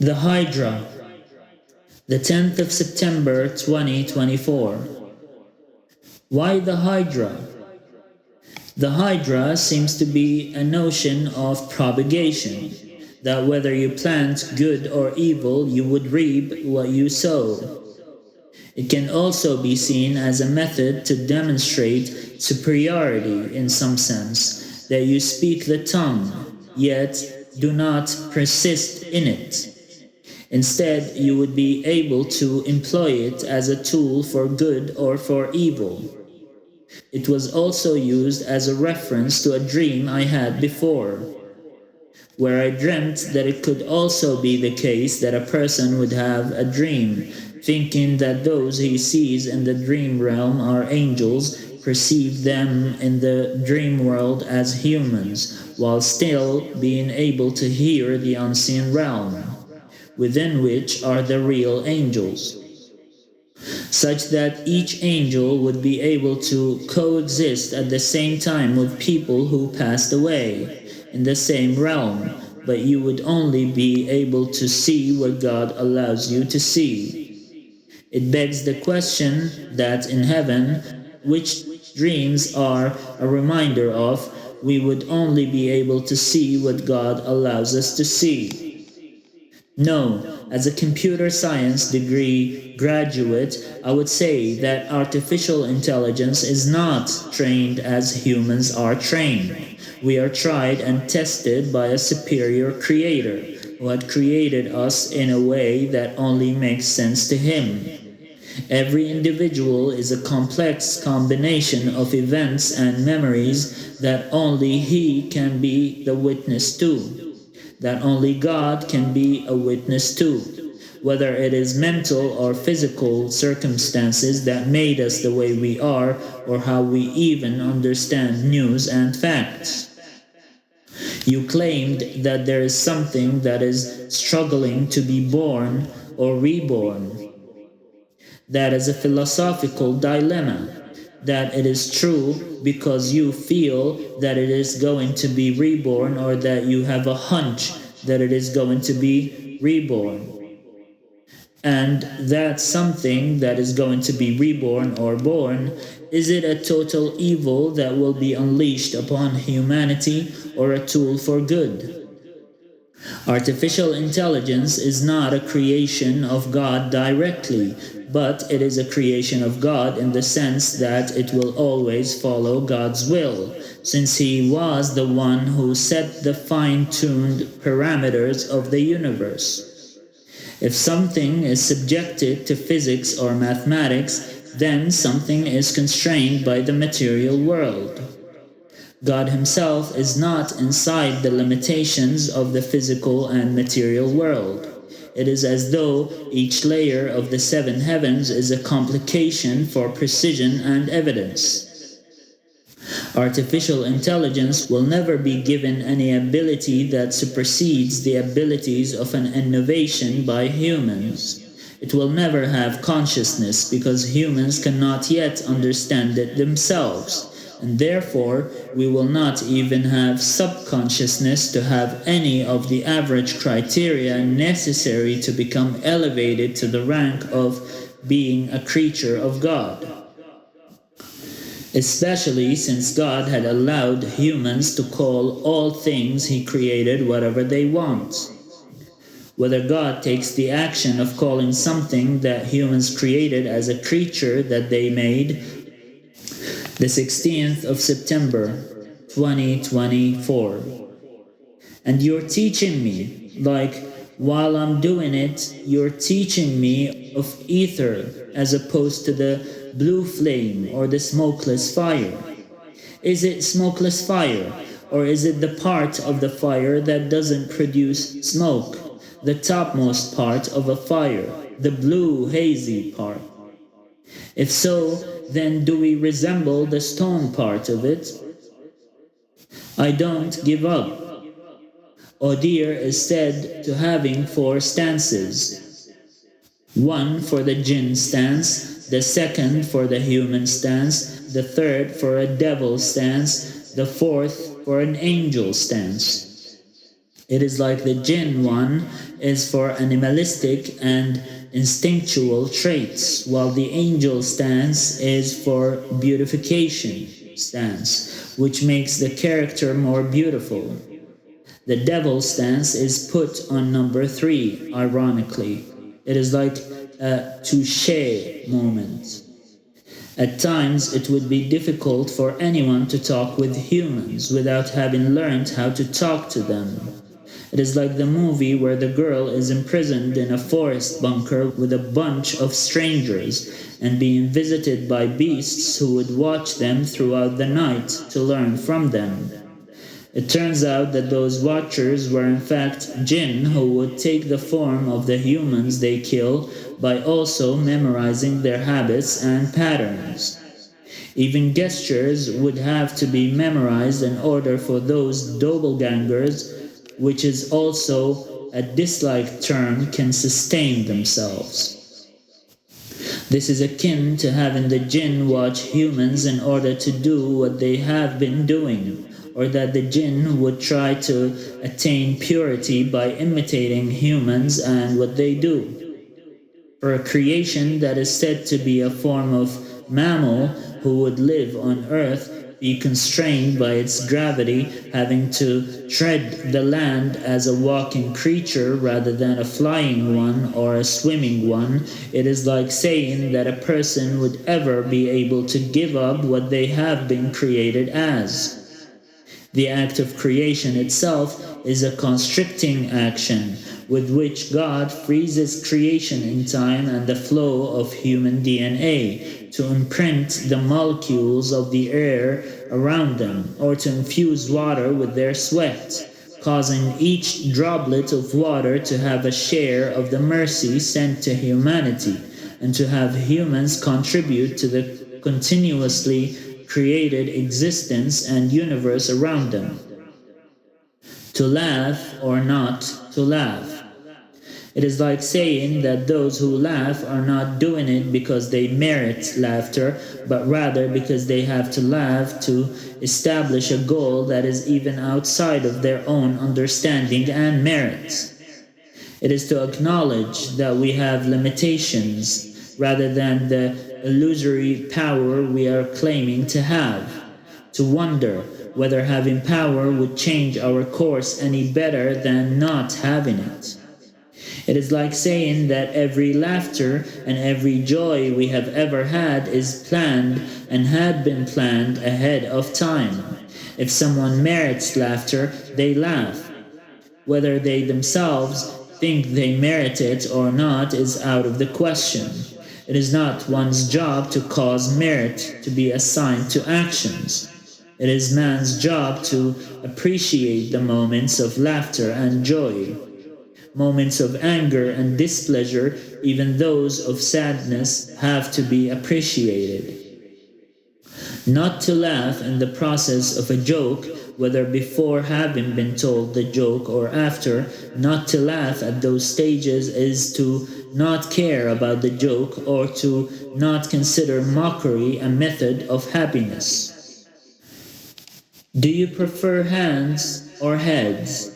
The Hydra, the 10th of September 2024. Why the Hydra? The Hydra seems to be a notion of propagation, that whether you plant good or evil, you would reap what you sow. It can also be seen as a method to demonstrate superiority in some sense, that you speak the tongue, yet do not persist in it. Instead, you would be able to employ it as a tool for good or for evil. It was also used as a reference to a dream I had before, where I dreamt that it could also be the case that a person would have a dream, thinking that those he sees in the dream realm are angels, perceive them in the dream world as humans, while still being able to hear the unseen realm, within which are the real angels, such that each angel would be able to coexist at the same time with people who passed away in the same realm, but you would only be able to see what God allows you to see. It begs the question that in heaven, which dreams are a reminder of, we would only be able to see what God allows us to see. No, as a computer science degree graduate, I would say that artificial intelligence is not trained as humans are trained. We are tried and tested by a superior creator who had created us in a way that only makes sense to him. Every individual is a complex combination of events and memories that only he can be the witness to, that only God can be a witness to, whether it is mental or physical circumstances that made us the way we are, or how we even understand news and facts. You claimed that there is something that is struggling to be born or reborn. That is a philosophical dilemma. That it is true because you feel that it is going to be reborn, or that you have a hunch that it is going to be reborn. And that something that is going to be reborn or born, is it a total evil that will be unleashed upon humanity, or a tool for good? Artificial intelligence is not a creation of God directly, but it is a creation of God in the sense that it will always follow God's will, since He was the one who set the fine-tuned parameters of the universe. If something is subjected to physics or mathematics, then something is constrained by the material world. God Himself is not inside the limitations of the physical and material world. It is as though each layer of the seven heavens is a complication for precision and evidence. Artificial intelligence will never be given any ability that supersedes the abilities of an innovation by humans. It will never have consciousness because humans cannot yet understand it themselves. And therefore, we will not even have subconsciousness to have any of the average criteria necessary to become elevated to the rank of being a creature of God. Especially since God had allowed humans to call all things He created whatever they want. Whether God takes the action of calling something that humans created as a creature that they made, the 16th of September 2024. And you're teaching me, like while I'm doing it, you're teaching me of ether as opposed to the blue flame or the smokeless fire. Is it smokeless fire, or is it the part of the fire that doesn't produce smoke, the topmost part of a fire, the blue hazy part? If so, then do we resemble the stone part of it? I don't give up. Odir is said to having 4 stances. One for the jinn stance, the second for the human stance, the third for a devil stance, the fourth for an angel stance. It is like the jinn one is for animalistic and instinctual traits, while the angel stance is for beautification stance, which makes the character more beautiful. The devil stance is put on number 3, ironically. It is like a touche moment. At times, it would be difficult for anyone to talk with humans without having learned how to talk to them. It is like the movie where the girl is imprisoned in a forest bunker with a bunch of strangers and being visited by beasts who would watch them throughout the night to learn from them. It turns out that those watchers were in fact jinn who would take the form of the humans they kill by also memorizing their habits and patterns. Even gestures would have to be memorized in order for those doppelgangers, which is also a disliked term, can sustain themselves. This is akin to having the jinn watch humans in order to do what they have been doing, or that the jinn would try to attain purity by imitating humans and what they do. For a creation that is said to be a form of mammal who would live on earth be constrained by its gravity, having to tread the land as a walking creature rather than a flying one or a swimming one, it is like saying that a person would ever be able to give up what they have been created as. The act of creation itself is a constricting action, with which God freezes creation in time and the flow of human DNA to imprint the molecules of the air around them, or to infuse water with their sweat, causing each droplet of water to have a share of the mercy sent to humanity, and to have humans contribute to the continuously created existence and universe around them. To laugh or not to laugh. It is like saying that those who laugh are not doing it because they merit laughter, but rather because they have to laugh to establish a goal that is even outside of their own understanding and merit. It is to acknowledge that we have limitations rather than the illusory power we are claiming to have. To wonder whether having power would change our course any better than not having it. It is like saying that every laughter and every joy we have ever had is planned and had been planned ahead of time. If someone merits laughter, they laugh. Whether they themselves think they merit it or not is out of the question. It is not one's job to cause merit to be assigned to actions. It is man's job to appreciate the moments of laughter and joy. Moments of anger and displeasure, even those of sadness, have to be appreciated. Not to laugh in the process of a joke, whether before having been told the joke or after, not to laugh at those stages is to not care about the joke or to not consider mockery a method of happiness. Do you prefer hands or heads?